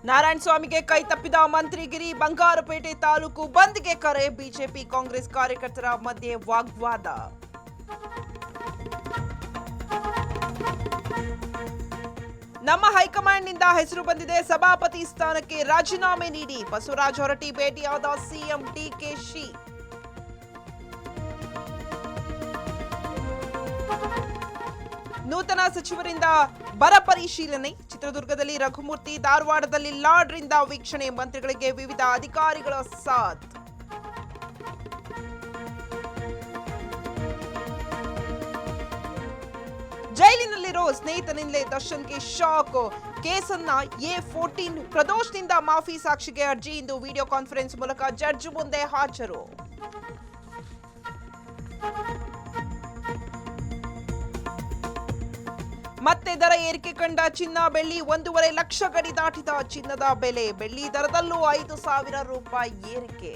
ನಾರಾಯಣಸ್ವಾಮಿಗೆ ಕೈ ತಪ್ಪಿದ ಮಂತ್ರಿಗಿರಿ, ಬಂಗಾರಪೇಟೆ ತಾಲೂಕು ಬಂದ್ಗೆ ಕರೆ, ಬಿಜೆಪಿ ಕಾಂಗ್ರೆಸ್ ಕಾರ್ಯಕರ್ತರ ಮಧ್ಯೆ ವಾಗ್ವಾದ. ನಮ್ಮ ಹೈಕಮಾಂಡ್ನಿಂದ ಹೆಸರು ಬಂದಿದೆ, ಸಭಾಪತಿ ಸ್ಥಾನಕ್ಕೆ ರಾಜೀನಾಮೆ ನೀಡಿ ಬಸವರಾಜ ಹೊರಟ್ಟಿ ಭೇಟಿಯಾದ ಸಿಎಂ ಡಿಕೆಶಿ. ನೂತನ ಸಚಿವರಿಂದ ಬರ ಪರಿಶೀಲನೆ, ಚಿತ್ರದುರ್ಗದಲ್ಲಿ ರಘುಮೂರ್ತಿ, ಧಾರವಾಡದಲ್ಲಿ ಲಾಡ್ರಿಂದ ವೀಕ್ಷಣೆ, ಮಂತ್ರಿಗಳಿಗೆ ವಿವಿಧ ಅಧಿಕಾರಿಗಳ ಸಾಥ್. ಜೈಲಿನಲ್ಲಿರೋ ಸ್ನೇಹಿತನಿಂದಲೇ ದರ್ಶನ್ಗೆ ಶಾಕ್, ಕೇಸನ್ನ A14 ಪ್ರದೋಷ್ನಿಂದ ಮಾಫಿ ಸಾಕ್ಷಿಗೆ ಅರ್ಜಿ, ಇಂದು ವಿಡಿಯೋ ಕಾನ್ಫರೆನ್ಸ್ ಮೂಲಕ ಜಡ್ಜ್ ಮುಂದೆ ಹಾಜರು. ಮತ್ತೆ ದರ ಏರಿಕೆ ಕಂಡ ಚಿನ್ನ, ಬೆಳ್ಳಿ, 1.5 ಲಕ್ಷ ಗಡಿ ದಾಟಿದ ಚಿನ್ನದ ಬೆಲೆ, ಬೆಳ್ಳಿ ದರದಲ್ಲೂ 5,000 ರೂಪಾಯಿ ಏರಿಕೆ.